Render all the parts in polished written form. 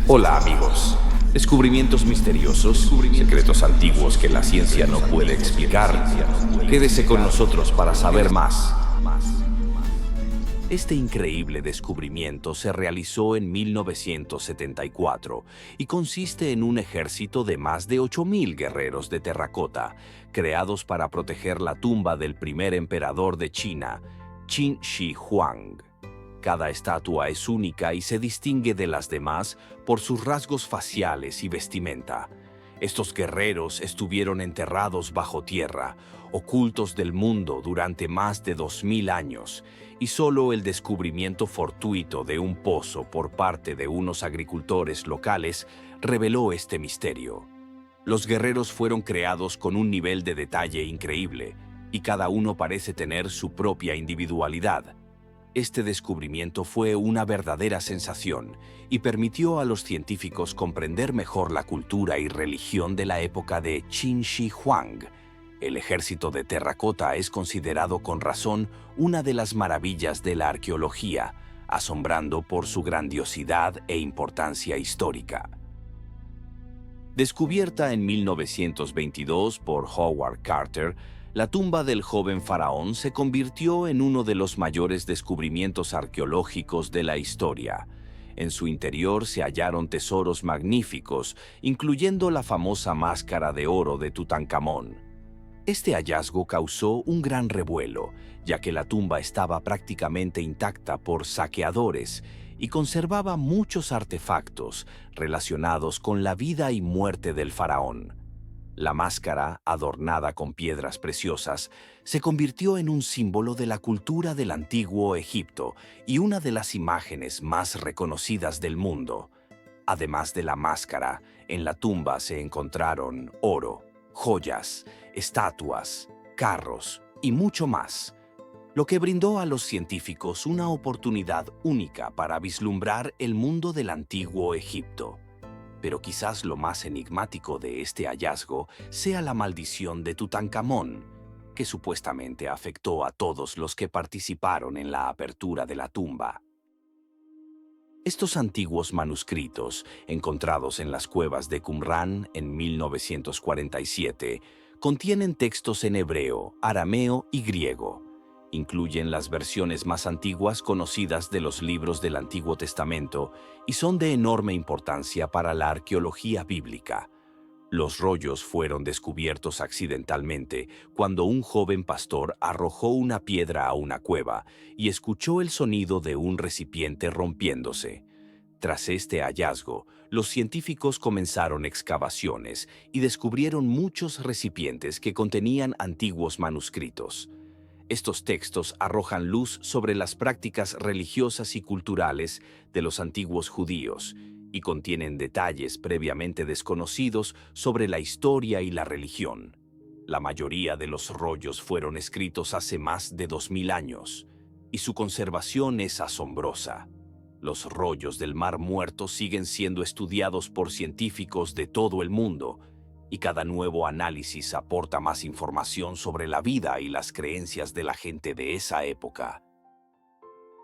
Hola amigos. Descubrimientos misteriosos, secretos antiguos que la ciencia no puede explicar. Quédese con nosotros para saber más. Este increíble descubrimiento se realizó en 1974 y consiste en un ejército de más de 8.000 guerreros de terracota, creados para proteger la tumba del primer emperador de China, Qin Shi Huang. Cada estatua es única y se distingue de las demás por sus rasgos faciales y vestimenta. Estos guerreros estuvieron enterrados bajo tierra, ocultos del mundo durante más de 2000 años, y solo el descubrimiento fortuito de un pozo por parte de unos agricultores locales reveló este misterio. Los guerreros fueron creados con un nivel de detalle increíble, y cada uno parece tener su propia individualidad. Este descubrimiento fue una verdadera sensación y permitió a los científicos comprender mejor la cultura y religión de la época de Qin Shi Huang. El ejército de terracota es considerado con razón una de las maravillas de la arqueología, asombrando por su grandiosidad e importancia histórica. Descubierta en 1922 por Howard Carter, la tumba del joven faraón se convirtió en uno de los mayores descubrimientos arqueológicos de la historia. En su interior se hallaron tesoros magníficos, incluyendo la famosa máscara de oro de Tutankamón. Este hallazgo causó un gran revuelo, ya que la tumba estaba prácticamente intacta por saqueadores y conservaba muchos artefactos relacionados con la vida y muerte del faraón. La máscara, adornada con piedras preciosas, se convirtió en un símbolo de la cultura del antiguo Egipto y una de las imágenes más reconocidas del mundo. Además de la máscara, en la tumba se encontraron oro, joyas, estatuas, carros y mucho más, lo que brindó a los científicos una oportunidad única para vislumbrar el mundo del antiguo Egipto. Pero quizás lo más enigmático de este hallazgo sea la maldición de Tutankamón, que supuestamente afectó a todos los que participaron en la apertura de la tumba. Estos antiguos manuscritos, encontrados en las cuevas de Qumrán en 1947, contienen textos en hebreo, arameo y griego. Incluyen las versiones más antiguas conocidas de los libros del Antiguo Testamento y son de enorme importancia para la arqueología bíblica. Los rollos fueron descubiertos accidentalmente cuando un joven pastor arrojó una piedra a una cueva y escuchó el sonido de un recipiente rompiéndose. Tras este hallazgo, los científicos comenzaron excavaciones y descubrieron muchos recipientes que contenían antiguos manuscritos. Estos textos arrojan luz sobre las prácticas religiosas y culturales de los antiguos judíos y contienen detalles previamente desconocidos sobre la historia y la religión. La mayoría de los rollos fueron escritos hace más de 2000 años y su conservación es asombrosa. Los rollos del Mar Muerto siguen siendo estudiados por científicos de todo el mundo, y cada nuevo análisis aporta más información sobre la vida y las creencias de la gente de esa época.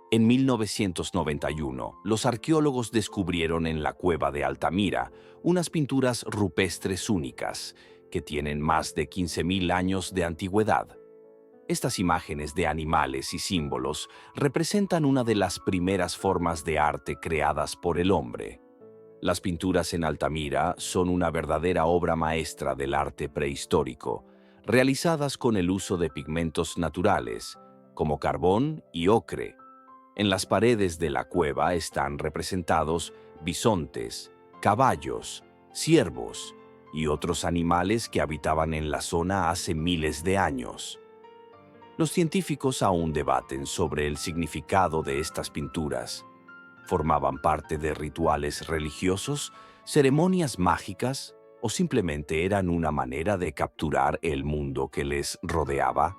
En 1991, los arqueólogos descubrieron en la cueva de Altamira unas pinturas rupestres únicas, que tienen más de 15.000 años de antigüedad. Estas imágenes de animales y símbolos representan una de las primeras formas de arte creadas por el hombre. Las pinturas en Altamira son una verdadera obra maestra del arte prehistórico, realizadas con el uso de pigmentos naturales, como carbón y ocre. En las paredes de la cueva están representados bisontes, caballos, ciervos y otros animales que habitaban en la zona hace miles de años. Los científicos aún debaten sobre el significado de estas pinturas. ¿Formaban parte de rituales religiosos, ceremonias mágicas o simplemente eran una manera de capturar el mundo que les rodeaba?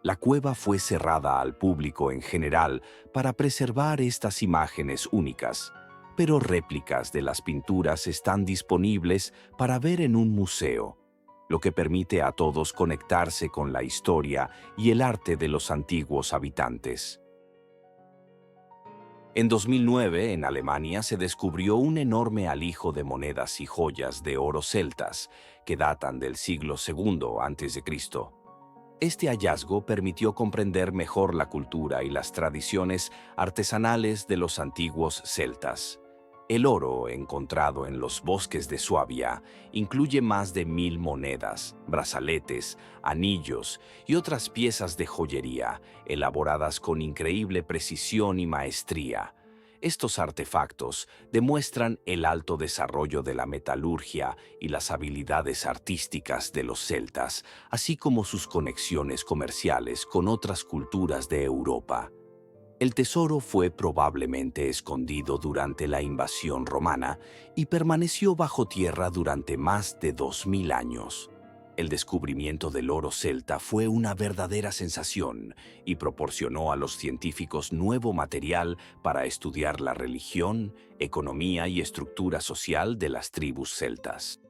La cueva fue cerrada al público en general para preservar estas imágenes únicas, pero réplicas de las pinturas están disponibles para ver en un museo, lo que permite a todos conectarse con la historia y el arte de los antiguos habitantes. En 2009, en Alemania, se descubrió un enorme alijo de monedas y joyas de oro celtas que datan del siglo II a.C. Este hallazgo permitió comprender mejor la cultura y las tradiciones artesanales de los antiguos celtas. El oro encontrado en los bosques de Suabia incluye más de 1000 monedas, brazaletes, anillos y otras piezas de joyería elaboradas con increíble precisión y maestría. Estos artefactos demuestran el alto desarrollo de la metalurgia y las habilidades artísticas de los celtas, así como sus conexiones comerciales con otras culturas de Europa. El tesoro fue probablemente escondido durante la invasión romana y permaneció bajo tierra durante más de 2000 años. El descubrimiento del oro celta fue una verdadera sensación y proporcionó a los científicos nuevo material para estudiar la religión, economía y estructura social de las tribus celtas.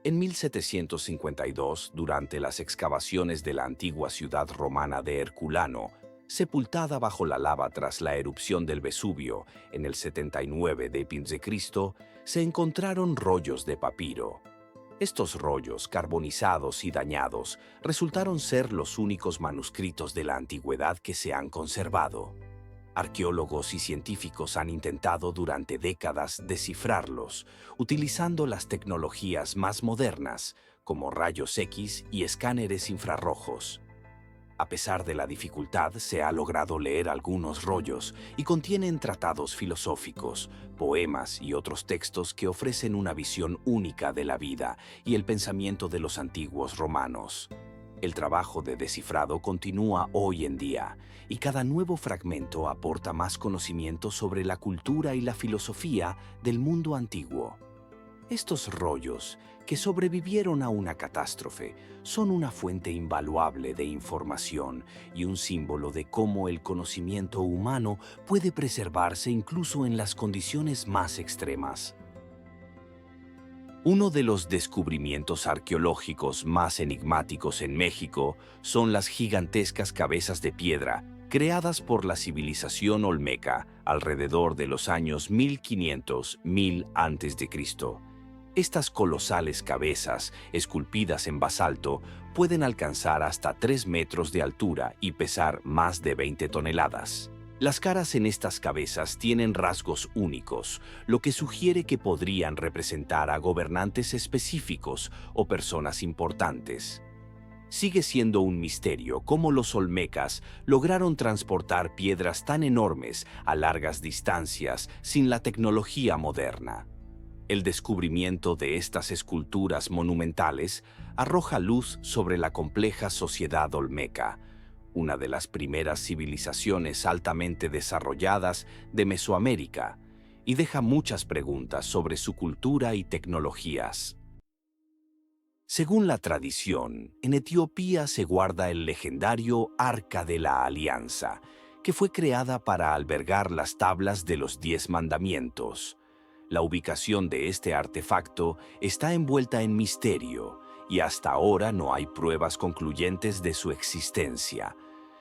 En 1752, durante las excavaciones de la antigua ciudad romana de Herculano, sepultada bajo la lava tras la erupción del Vesubio en el 79 d.C., se encontraron rollos de papiro. Estos rollos, carbonizados y dañados, resultaron ser los únicos manuscritos de la antigüedad que se han conservado. Arqueólogos y científicos han intentado durante décadas descifrarlos, utilizando las tecnologías más modernas, como rayos X y escáneres infrarrojos. A pesar de la dificultad, se ha logrado leer algunos rollos y contienen tratados filosóficos, poemas y otros textos que ofrecen una visión única de la vida y el pensamiento de los antiguos romanos. El trabajo de descifrado continúa hoy en día, y cada nuevo fragmento aporta más conocimiento sobre la cultura y la filosofía del mundo antiguo. Estos rollos, que sobrevivieron a una catástrofe, son una fuente invaluable de información y un símbolo de cómo el conocimiento humano puede preservarse incluso en las condiciones más extremas. Uno de los descubrimientos arqueológicos más enigmáticos en México son las gigantescas cabezas de piedra creadas por la civilización olmeca alrededor de los años 1500-1000 a.C. Estas colosales cabezas, esculpidas en basalto, pueden alcanzar hasta 3 metros de altura y pesar más de 20 toneladas. Las caras en estas cabezas tienen rasgos únicos, lo que sugiere que podrían representar a gobernantes específicos o personas importantes. Sigue siendo un misterio cómo los olmecas lograron transportar piedras tan enormes a largas distancias sin la tecnología moderna. El descubrimiento de estas esculturas monumentales arroja luz sobre la compleja sociedad olmeca, una de las primeras civilizaciones altamente desarrolladas de Mesoamérica, y deja muchas preguntas sobre su cultura y tecnologías. Según la tradición, en Etiopía se guarda el legendario Arca de la Alianza, que fue creada para albergar las tablas de los 10 mandamientos. La ubicación de este artefacto está envuelta en misterio y hasta ahora no hay pruebas concluyentes de su existencia.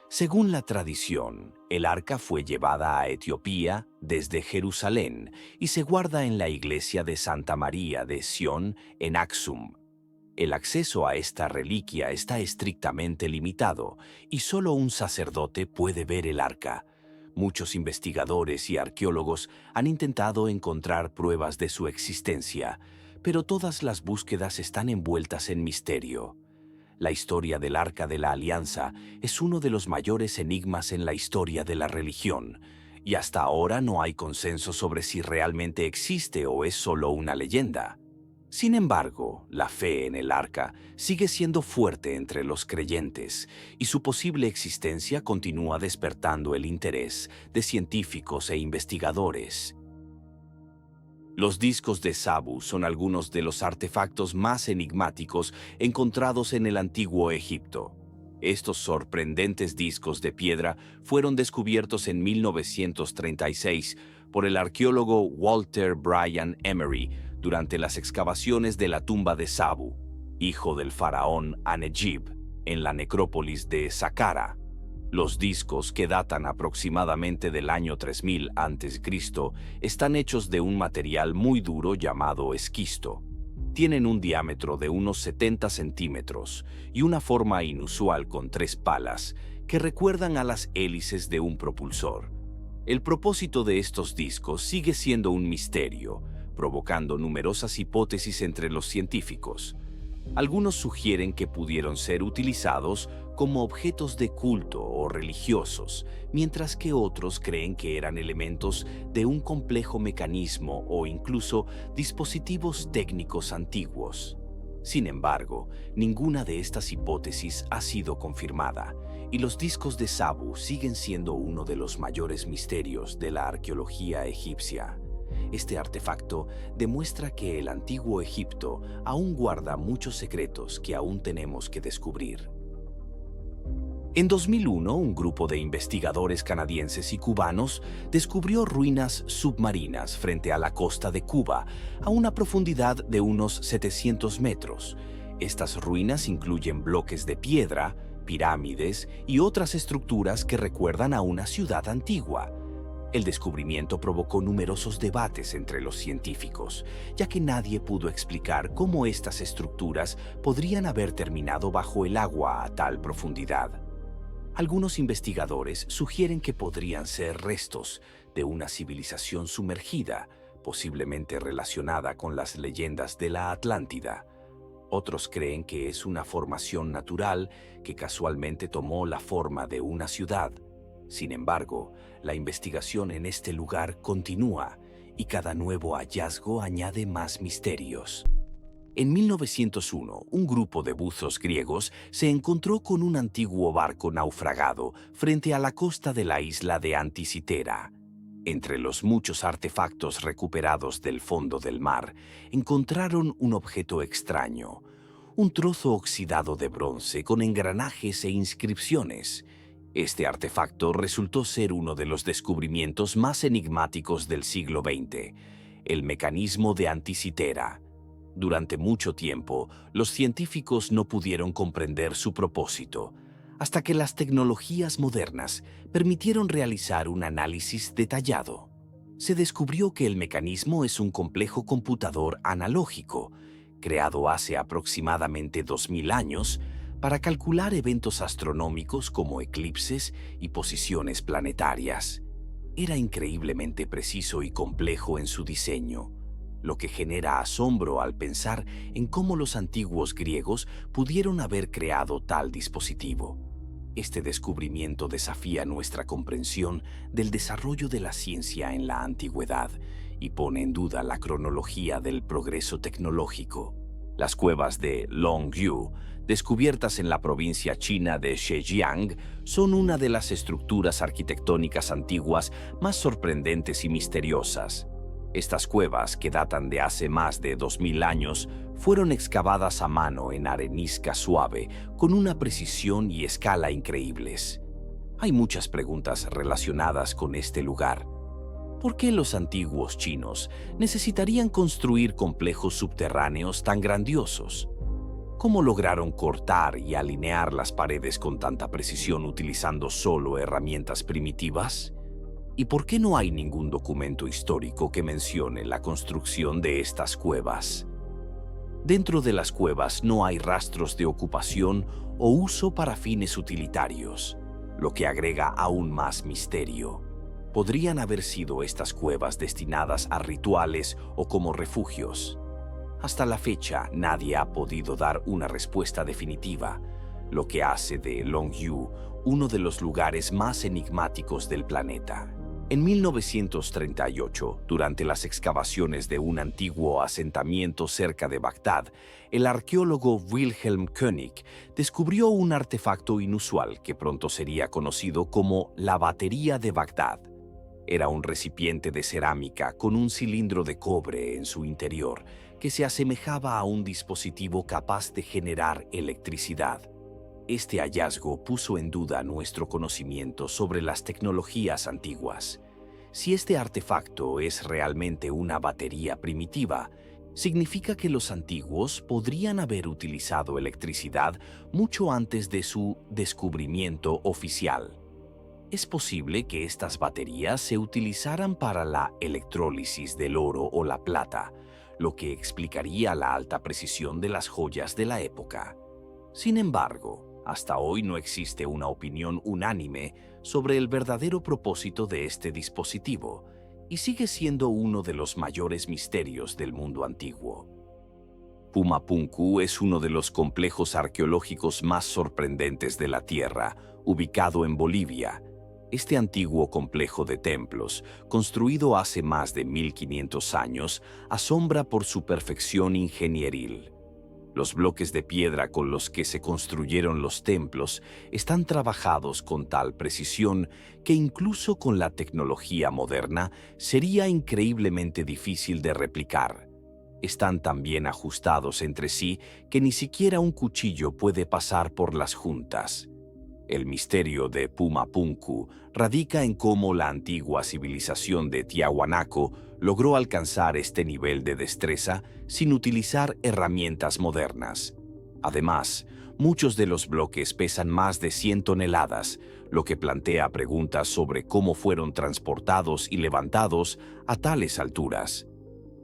Según la tradición, el arca fue llevada a Etiopía desde Jerusalén y se guarda en la iglesia de Santa María de Sión en Aksum. El acceso a esta reliquia está estrictamente limitado y solo un sacerdote puede ver el arca. Muchos investigadores y arqueólogos han intentado encontrar pruebas de su existencia, pero todas las búsquedas están envueltas en misterio. La historia del Arca de la Alianza es uno de los mayores enigmas en la historia de la religión, y hasta ahora no hay consenso sobre si realmente existe o es solo una leyenda. Sin embargo, la fe en el arca sigue siendo fuerte entre los creyentes y su posible existencia continúa despertando el interés de científicos e investigadores. Los discos de Sabu son algunos de los artefactos más enigmáticos encontrados en el antiguo Egipto. Estos sorprendentes discos de piedra fueron descubiertos en 1936 por el arqueólogo Walter Bryan Emery durante las excavaciones de la tumba de Sabu, hijo del faraón Anejib, en la necrópolis de Saqqara. Los discos, que datan aproximadamente del año 3000 a.C., están hechos de un material muy duro llamado esquisto. Tienen un diámetro de unos 70 centímetros y una forma inusual con 3 palas que recuerdan a las hélices de un propulsor. El propósito de estos discos sigue siendo un misterio, provocando numerosas hipótesis entre los científicos. Algunos sugieren que pudieron ser utilizados como objetos de culto o religiosos, mientras que otros creen que eran elementos de un complejo mecanismo o incluso dispositivos técnicos antiguos. Sin embargo, ninguna de estas hipótesis ha sido confirmada, y los discos de Sabu siguen siendo uno de los mayores misterios de la arqueología egipcia. Este artefacto demuestra que el antiguo Egipto aún guarda muchos secretos que aún tenemos que descubrir. En 2001, un grupo de investigadores canadienses y cubanos descubrió ruinas submarinas frente a la costa de Cuba, a una profundidad de unos 700 metros. Estas ruinas incluyen bloques de piedra, pirámides y otras estructuras que recuerdan a una ciudad antigua. El descubrimiento provocó numerosos debates entre los científicos, ya que nadie pudo explicar cómo estas estructuras podrían haber terminado bajo el agua a tal profundidad. Algunos investigadores sugieren que podrían ser restos de una civilización sumergida, posiblemente relacionada con las leyendas de la Atlántida. Otros creen que es una formación natural que casualmente tomó la forma de una ciudad. Sin embargo, la investigación en este lugar continúa y cada nuevo hallazgo añade más misterios. En 1901, un grupo de buzos griegos se encontró con un antiguo barco naufragado frente a la costa de la isla de Anticitera. Entre los muchos artefactos recuperados del fondo del mar, encontraron un objeto extraño, un trozo oxidado de bronce con engranajes e inscripciones. Este artefacto resultó ser uno de los descubrimientos más enigmáticos del siglo XX, el mecanismo de Anticitera. Durante mucho tiempo, los científicos no pudieron comprender su propósito, hasta que las tecnologías modernas permitieron realizar un análisis detallado. Se descubrió que el mecanismo es un complejo computador analógico, creado hace aproximadamente 2000 años, para calcular eventos astronómicos como eclipses y posiciones planetarias. Era increíblemente preciso y complejo en su diseño, lo que genera asombro al pensar en cómo los antiguos griegos pudieron haber creado tal dispositivo. Este descubrimiento desafía nuestra comprensión del desarrollo de la ciencia en la antigüedad y pone en duda la cronología del progreso tecnológico. Las cuevas de Longyu, descubiertas en la provincia china de Zhejiang, son una de las estructuras arquitectónicas antiguas más sorprendentes y misteriosas. Estas cuevas, que datan de hace más de 2000 años, fueron excavadas a mano en arenisca suave, con una precisión y escala increíbles. Hay muchas preguntas relacionadas con este lugar. ¿Por qué los antiguos chinos necesitarían construir complejos subterráneos tan grandiosos? ¿Cómo lograron cortar y alinear las paredes con tanta precisión utilizando solo herramientas primitivas? ¿Y por qué no hay ningún documento histórico que mencione la construcción de estas cuevas? Dentro de las cuevas no hay rastros de ocupación o uso para fines utilitarios, lo que agrega aún más misterio. ¿Podrían haber sido estas cuevas destinadas a rituales o como refugios? Hasta la fecha, nadie ha podido dar una respuesta definitiva, lo que hace de Longyu uno de los lugares más enigmáticos del planeta. En 1938, durante las excavaciones de un antiguo asentamiento cerca de Bagdad, el arqueólogo Wilhelm König descubrió un artefacto inusual que pronto sería conocido como la batería de Bagdad. Era un recipiente de cerámica con un cilindro de cobre en su interior que se asemejaba a un dispositivo capaz de generar electricidad. Este hallazgo puso en duda nuestro conocimiento sobre las tecnologías antiguas. Si este artefacto es realmente una batería primitiva, significa que los antiguos podrían haber utilizado electricidad mucho antes de su descubrimiento oficial. Es posible que estas baterías se utilizaran para la electrólisis del oro o la plata, lo que explicaría la alta precisión de las joyas de la época. Sin embargo, hasta hoy no existe una opinión unánime sobre el verdadero propósito de este dispositivo, y sigue siendo uno de los mayores misterios del mundo antiguo. Pumapunku es uno de los complejos arqueológicos más sorprendentes de la Tierra, ubicado en Bolivia. Este antiguo complejo de templos, construido hace más de 1500 años, asombra por su perfección ingenieril. Los bloques de piedra con los que se construyeron los templos están trabajados con tal precisión que incluso con la tecnología moderna sería increíblemente difícil de replicar. Están tan bien ajustados entre sí que ni siquiera un cuchillo puede pasar por las juntas. El misterio de Pumapunku radica en cómo la antigua civilización de Tiahuanaco logró alcanzar este nivel de destreza sin utilizar herramientas modernas. Además, muchos de los bloques pesan más de 100 toneladas, lo que plantea preguntas sobre cómo fueron transportados y levantados a tales alturas.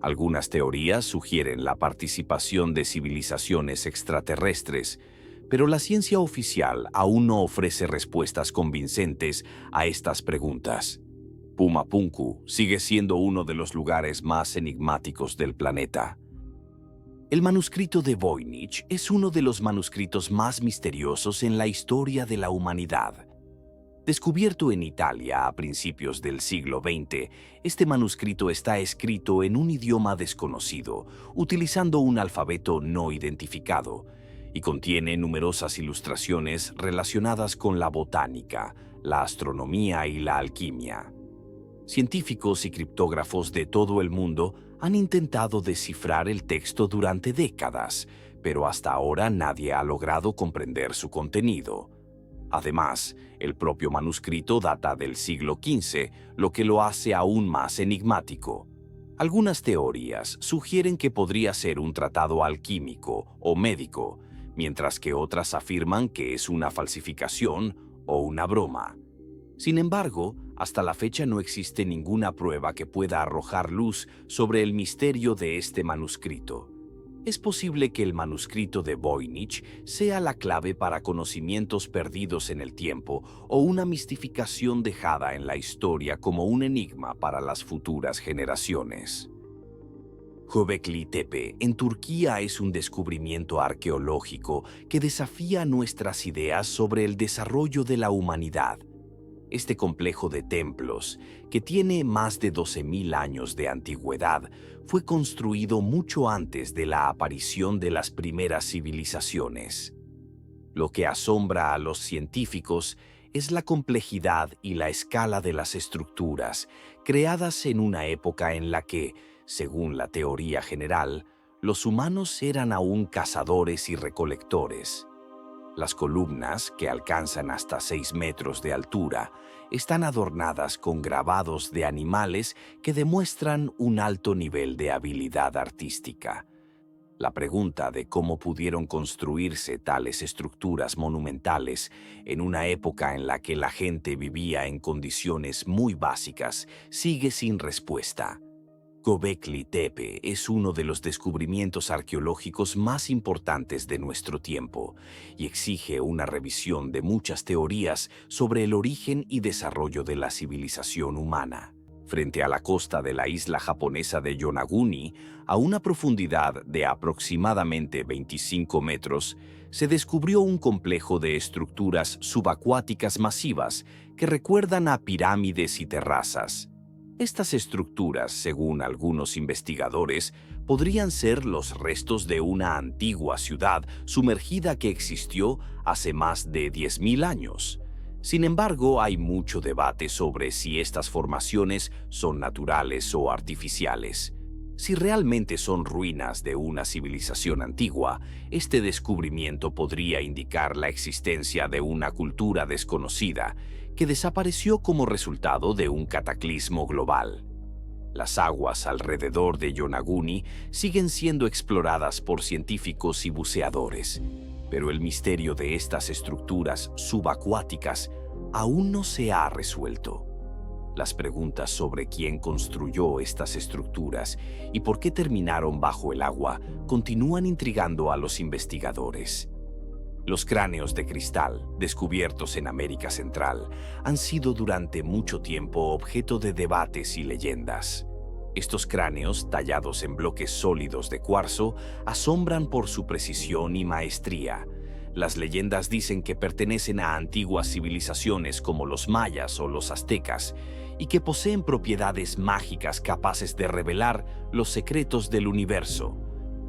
Algunas teorías sugieren la participación de civilizaciones extraterrestres, pero la ciencia oficial aún no ofrece respuestas convincentes a estas preguntas. Pumapunku sigue siendo uno de los lugares más enigmáticos del planeta. El manuscrito de Voynich es uno de los manuscritos más misteriosos en la historia de la humanidad. Descubierto en Italia a principios del siglo XX, este manuscrito está escrito en un idioma desconocido, utilizando un alfabeto no identificado, y contiene numerosas ilustraciones relacionadas con la botánica, la astronomía y la alquimia. Científicos y criptógrafos de todo el mundo han intentado descifrar el texto durante décadas, pero hasta ahora nadie ha logrado comprender su contenido. Además, el propio manuscrito data del siglo XV, lo que lo hace aún más enigmático. Algunas teorías sugieren que podría ser un tratado alquímico o médico, mientras que otras afirman que es una falsificación o una broma. Sin embargo, hasta la fecha no existe ninguna prueba que pueda arrojar luz sobre el misterio de este manuscrito. Es posible que el manuscrito de Voynich sea la clave para conocimientos perdidos en el tiempo o una mistificación dejada en la historia como un enigma para las futuras generaciones. Göbekli Tepe en Turquía es un descubrimiento arqueológico que desafía nuestras ideas sobre el desarrollo de la humanidad. Este complejo de templos, que tiene más de 12.000 años de antigüedad, fue construido mucho antes de la aparición de las primeras civilizaciones. Lo que asombra a los científicos es la complejidad y la escala de las estructuras, creadas en una época en la que, según la teoría general, los humanos eran aún cazadores y recolectores. Las columnas, que alcanzan hasta 6 metros de altura, están adornadas con grabados de animales que demuestran un alto nivel de habilidad artística. La pregunta de cómo pudieron construirse tales estructuras monumentales en una época en la que la gente vivía en condiciones muy básicas sigue sin respuesta. Göbekli Tepe es uno de los descubrimientos arqueológicos más importantes de nuestro tiempo y exige una revisión de muchas teorías sobre el origen y desarrollo de la civilización humana. Frente a la costa de la isla japonesa de Yonaguni, a una profundidad de aproximadamente 25 metros, se descubrió un complejo de estructuras subacuáticas masivas que recuerdan a pirámides y terrazas. Estas estructuras, según algunos investigadores, podrían ser los restos de una antigua ciudad sumergida que existió hace más de 10.000 años. Sin embargo, hay mucho debate sobre si estas formaciones son naturales o artificiales. Si realmente son ruinas de una civilización antigua, este descubrimiento podría indicar la existencia de una cultura desconocida que desapareció como resultado de un cataclismo global. Las aguas alrededor de Yonaguni siguen siendo exploradas por científicos y buceadores, pero el misterio de estas estructuras subacuáticas aún no se ha resuelto. Las preguntas sobre quién construyó estas estructuras y por qué terminaron bajo el agua continúan intrigando a los investigadores. Los cráneos de cristal, descubiertos en América Central, han sido durante mucho tiempo objeto de debates y leyendas. Estos cráneos, tallados en bloques sólidos de cuarzo, asombran por su precisión y maestría. Las leyendas dicen que pertenecen a antiguas civilizaciones como los mayas o los aztecas, y que poseen propiedades mágicas capaces de revelar los secretos del universo.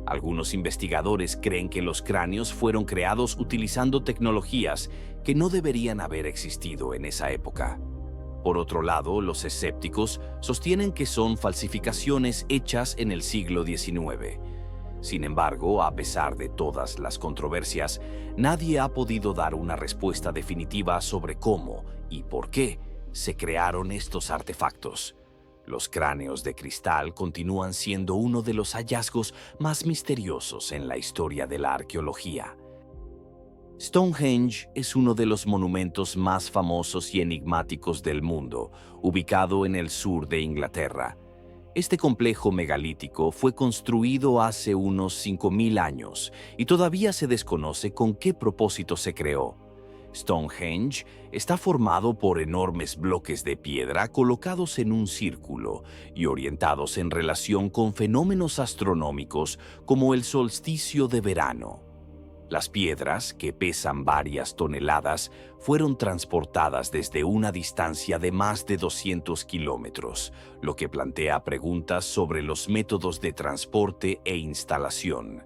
Algunos investigadores creen que los cráneos fueron creados utilizando tecnologías que no deberían haber existido en esa época. Por otro lado, los escépticos sostienen que son falsificaciones hechas en el siglo XIX. Sin embargo, a pesar de todas las controversias, nadie ha podido dar una respuesta definitiva sobre cómo y por qué se crearon estos artefactos. Los cráneos de cristal continúan siendo uno de los hallazgos más misteriosos en la historia de la arqueología. Stonehenge es uno de los monumentos más famosos y enigmáticos del mundo, ubicado en el sur de Inglaterra. Este complejo megalítico fue construido hace unos 5.000 años y todavía se desconoce con qué propósito se creó. Stonehenge está formado por enormes bloques de piedra colocados en un círculo y orientados en relación con fenómenos astronómicos como el solsticio de verano. Las piedras, que pesan varias toneladas, fueron transportadas desde una distancia de más de 200 kilómetros, lo que plantea preguntas sobre los métodos de transporte e instalación.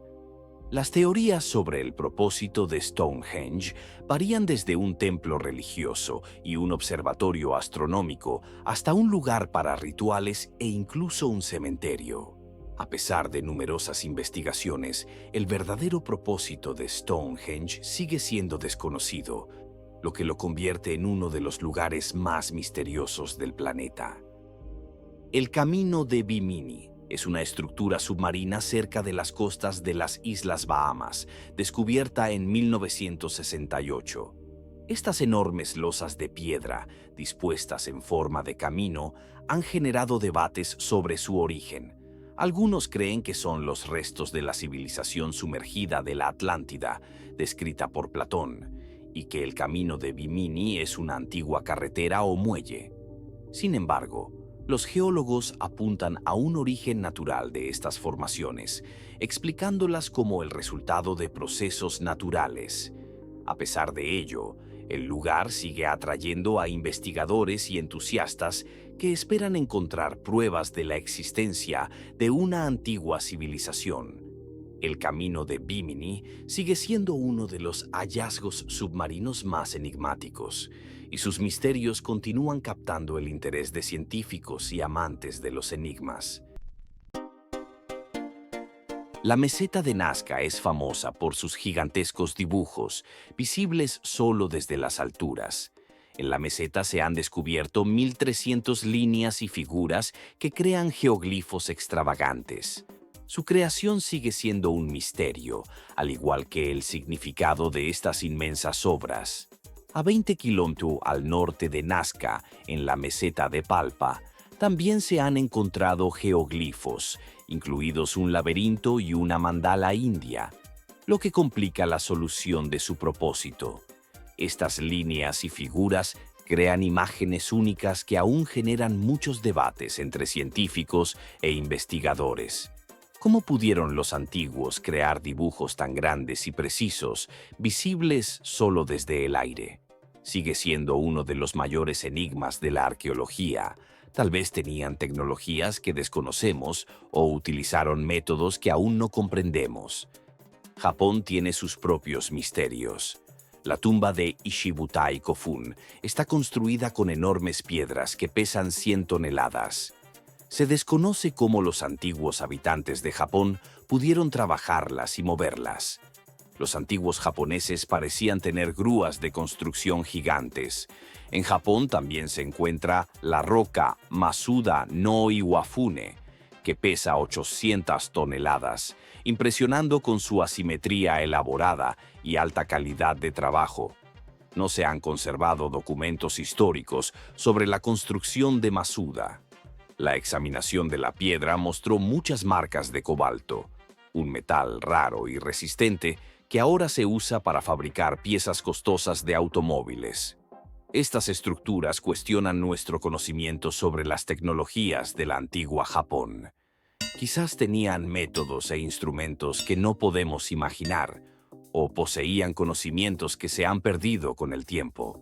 Las teorías sobre el propósito de Stonehenge varían desde un templo religioso y un observatorio astronómico hasta un lugar para rituales e incluso un cementerio. A pesar de numerosas investigaciones, el verdadero propósito de Stonehenge sigue siendo desconocido, lo que lo convierte en uno de los lugares más misteriosos del planeta. El Camino de Bimini es una estructura submarina cerca de las costas de las Islas Bahamas, descubierta en 1968. Estas enormes losas de piedra, dispuestas en forma de camino, han generado debates sobre su origen. Algunos creen que son los restos de la civilización sumergida de la Atlántida, descrita por Platón, y que el Camino de Bimini es una antigua carretera o muelle. Sin embargo, los geólogos apuntan a un origen natural de estas formaciones, explicándolas como el resultado de procesos naturales. A pesar de ello, el lugar sigue atrayendo a investigadores y entusiastas que esperan encontrar pruebas de la existencia de una antigua civilización. El Camino de Bimini sigue siendo uno de los hallazgos submarinos más enigmáticos, y sus misterios continúan captando el interés de científicos y amantes de los enigmas. La meseta de Nazca es famosa por sus gigantescos dibujos, visibles solo desde las alturas. En la meseta se han descubierto 1.300 líneas y figuras que crean geoglifos extravagantes. Su creación sigue siendo un misterio, al igual que el significado de estas inmensas obras. A 20 kilómetros al norte de Nazca, en la meseta de Palpa, también se han encontrado geoglifos, incluidos un laberinto y una mandala india, lo que complica la solución de su propósito. Estas líneas y figuras crean imágenes únicas que aún generan muchos debates entre científicos e investigadores. ¿Cómo pudieron los antiguos crear dibujos tan grandes y precisos, visibles solo desde el aire? Sigue siendo uno de los mayores enigmas de la arqueología. Tal vez tenían tecnologías que desconocemos o utilizaron métodos que aún no comprendemos. Japón tiene sus propios misterios. La tumba de Ishibutai Kofun está construida con enormes piedras que pesan 100 toneladas. Se desconoce cómo los antiguos habitantes de Japón pudieron trabajarlas y moverlas. Los antiguos japoneses parecían tener grúas de construcción gigantes. En Japón también se encuentra la roca Masuda no Iwafune, que pesa 800 toneladas, impresionando con su asimetría elaborada y alta calidad de trabajo. No se han conservado documentos históricos sobre la construcción de Masuda. La examinación de la piedra mostró muchas marcas de cobalto, un metal raro y resistente que ahora se usa para fabricar piezas costosas de automóviles. Estas estructuras cuestionan nuestro conocimiento sobre las tecnologías de la antigua Japón. Quizás tenían métodos e instrumentos que no podemos imaginar, o poseían conocimientos que se han perdido con el tiempo.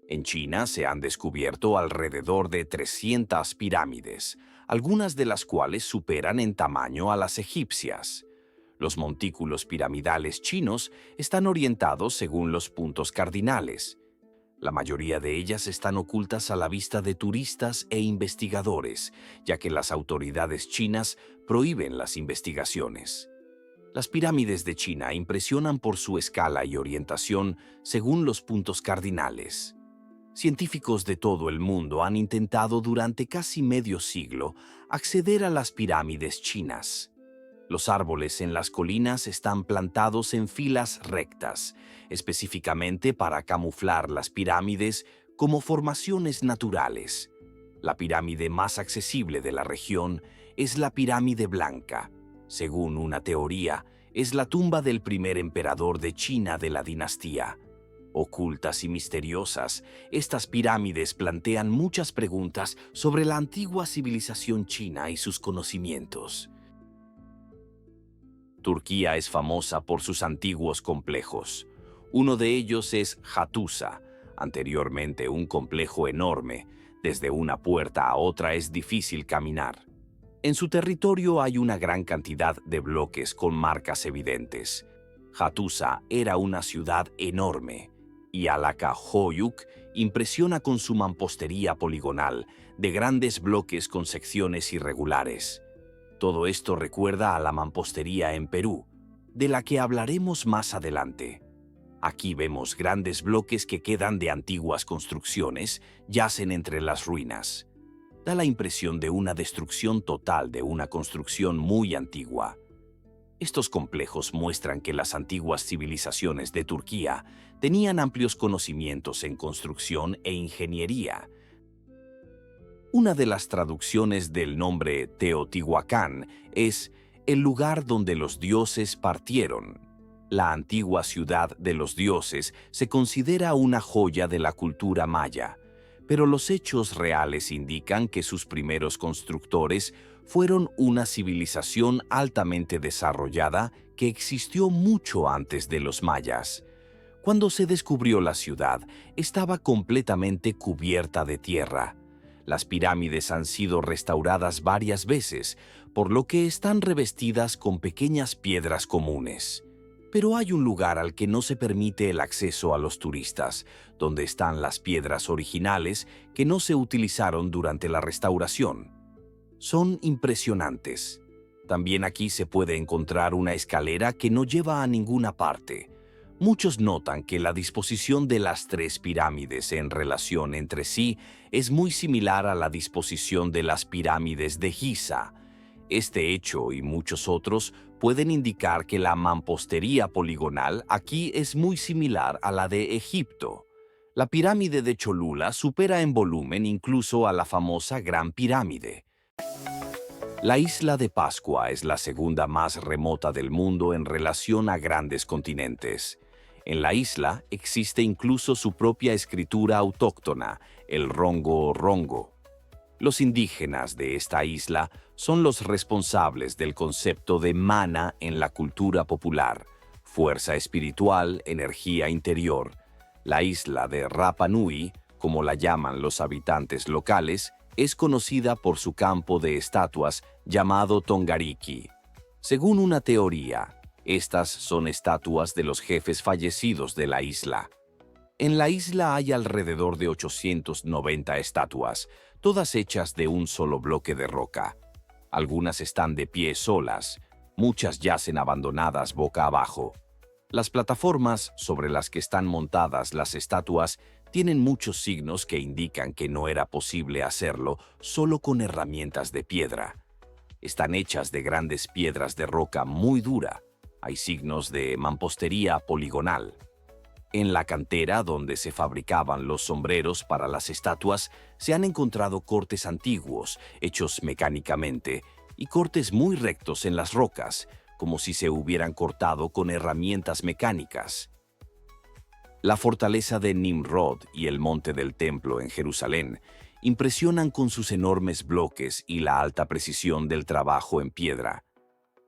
En China se han descubierto alrededor de 300 pirámides, algunas de las cuales superan en tamaño a las egipcias. Los montículos piramidales chinos están orientados según los puntos cardinales. La mayoría de ellas están ocultas a la vista de turistas e investigadores, ya que las autoridades chinas prohíben las investigaciones. Las pirámides de China impresionan por su escala y orientación según los puntos cardinales. Científicos de todo el mundo han intentado durante casi medio siglo acceder a las pirámides chinas. Los árboles en las colinas están plantados en filas rectas, específicamente para camuflar las pirámides como formaciones naturales. La pirámide más accesible de la región es la Pirámide Blanca. Según una teoría, es la tumba del primer emperador de China de la dinastía. Ocultas y misteriosas, estas pirámides plantean muchas preguntas sobre la antigua civilización china y sus conocimientos. Turquía es famosa por sus antiguos complejos. Uno de ellos es Hattusa, anteriormente un complejo enorme. Desde una puerta a otra es difícil caminar. En su territorio hay una gran cantidad de bloques con marcas evidentes. Hattusa era una ciudad enorme, y Alaka-Hoyuk impresiona con su mampostería poligonal de grandes bloques con secciones irregulares. Todo esto recuerda a la mampostería en Perú, de la que hablaremos más adelante. Aquí vemos grandes bloques que quedan de antiguas construcciones, yacen entre las ruinas. Da la impresión de una destrucción total de una construcción muy antigua. Estos complejos muestran que las antiguas civilizaciones de Turquía tenían amplios conocimientos en construcción e ingeniería. Una de las traducciones del nombre Teotihuacán es el lugar donde los dioses partieron. La antigua ciudad de los dioses se considera una joya de la cultura maya, pero los hechos reales indican que sus primeros constructores fueron una civilización altamente desarrollada que existió mucho antes de los mayas. Cuando se descubrió la ciudad, estaba completamente cubierta de tierra. Las pirámides han sido restauradas varias veces, por lo que están revestidas con pequeñas piedras comunes. Pero hay un lugar al que no se permite el acceso a los turistas, donde están las piedras originales que no se utilizaron durante la restauración. Son impresionantes. También aquí se puede encontrar una escalera que no lleva a ninguna parte. Muchos notan que la disposición de las tres pirámides en relación entre sí es muy similar a la disposición de las pirámides de Giza. Este hecho y muchos otros pueden indicar que la mampostería poligonal aquí es muy similar a la de Egipto. La pirámide de Cholula supera en volumen incluso a la famosa Gran Pirámide. La isla de Pascua es la segunda más remota del mundo en relación a grandes continentes. En la isla existe incluso su propia escritura autóctona, el rongo-rongo. Los indígenas de esta isla son los responsables del concepto de mana en la cultura popular, fuerza espiritual, energía interior. La isla de Rapa Nui, como la llaman los habitantes locales, es conocida por su campo de estatuas llamado Tongariki. Según una teoría, estas son estatuas de los jefes fallecidos de la isla. En la isla hay alrededor de 890 estatuas, todas hechas de un solo bloque de roca. Algunas están de pie solas, muchas yacen abandonadas boca abajo. Las plataformas sobre las que están montadas las estatuas tienen muchos signos que indican que no era posible hacerlo solo con herramientas de piedra. Están hechas de grandes piedras de roca muy dura. Hay signos de mampostería poligonal. En la cantera donde se fabricaban los sombreros para las estatuas, se han encontrado cortes antiguos, hechos mecánicamente, y cortes muy rectos en las rocas, como si se hubieran cortado con herramientas mecánicas. La fortaleza de Nimrod y el monte del templo en Jerusalén impresionan con sus enormes bloques y la alta precisión del trabajo en piedra.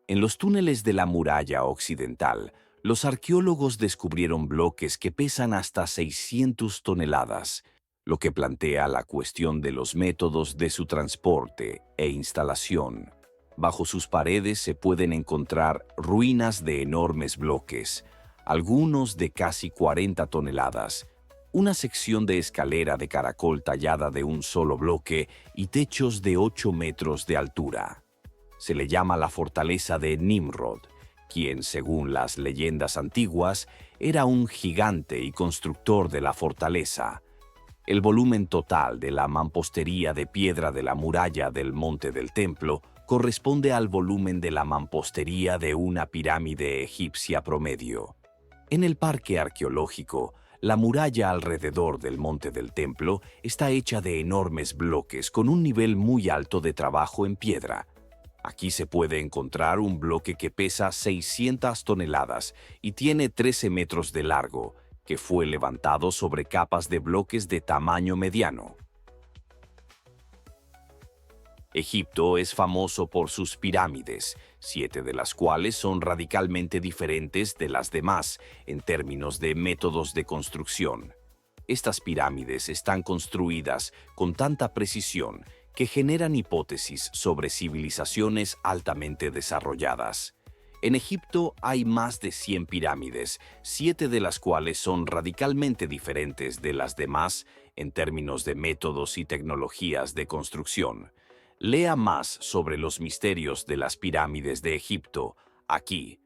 En los túneles de la muralla occidental, los arqueólogos descubrieron bloques que pesan hasta 600 toneladas, lo que plantea la cuestión de los métodos de su transporte e instalación. Bajo sus paredes se pueden encontrar ruinas de enormes bloques, algunos de casi 40 toneladas, una sección de escalera de caracol tallada de un solo bloque y techos de 8 metros de altura. Se le llama la fortaleza de Nimrod, quien, según las leyendas antiguas, era un gigante y constructor de la fortaleza. El volumen total de la mampostería de piedra de la muralla del monte del templo corresponde al volumen de la mampostería de una pirámide egipcia promedio. En el parque arqueológico, la muralla alrededor del monte del templo está hecha de enormes bloques con un nivel muy alto de trabajo en piedra. Aquí se puede encontrar un bloque que pesa 600 toneladas y tiene 13 metros de largo, que fue levantado sobre capas de bloques de tamaño mediano. Egipto es famoso por sus pirámides, 7 de las cuales son radicalmente diferentes de las demás en términos de métodos de construcción. Estas pirámides están construidas con tanta precisión que generan hipótesis sobre civilizaciones altamente desarrolladas. En Egipto hay más de 100 pirámides, 7 de las cuales son radicalmente diferentes de las demás en términos de métodos y tecnologías de construcción. Lea más sobre los misterios de las pirámides de Egipto aquí.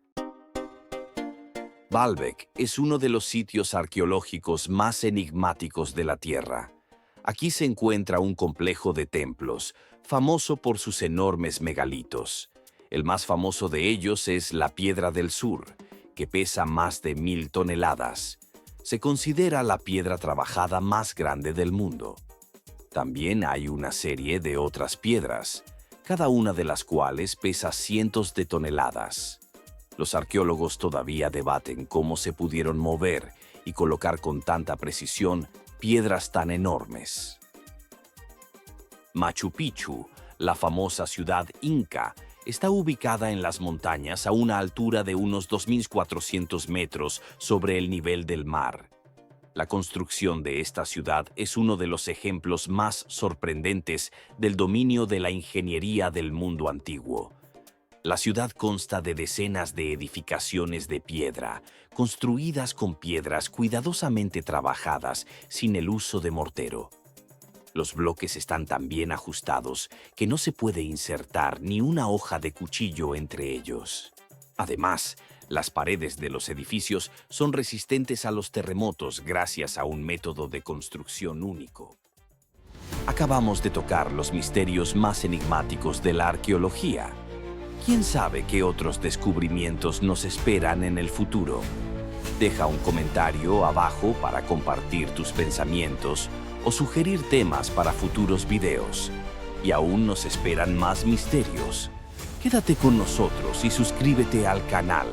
Baalbek es uno de los sitios arqueológicos más enigmáticos de la Tierra. Aquí se encuentra un complejo de templos, famoso por sus enormes megalitos. El más famoso de ellos es la Piedra del Sur, que pesa más de 1000 toneladas. Se considera la piedra trabajada más grande del mundo. También hay una serie de otras piedras, cada una de las cuales pesa cientos de toneladas. Los arqueólogos todavía debaten cómo se pudieron mover y colocar con tanta precisión piedras tan enormes. Machu Picchu, la famosa ciudad inca, está ubicada en las montañas a una altura de unos 2.400 metros sobre el nivel del mar. La construcción de esta ciudad es uno de los ejemplos más sorprendentes del dominio de la ingeniería del mundo antiguo. La ciudad consta de decenas de edificaciones de piedra, construidas con piedras cuidadosamente trabajadas sin el uso de mortero. Los bloques están tan bien ajustados que no se puede insertar ni una hoja de cuchillo entre ellos. Además, las paredes de los edificios son resistentes a los terremotos gracias a un método de construcción único. Acabamos de tocar los misterios más enigmáticos de la arqueología. ¿Quién sabe qué otros descubrimientos nos esperan en el futuro? Deja un comentario abajo para compartir tus pensamientos o sugerir temas para futuros videos. Y aún nos esperan más misterios. Quédate con nosotros y suscríbete al canal.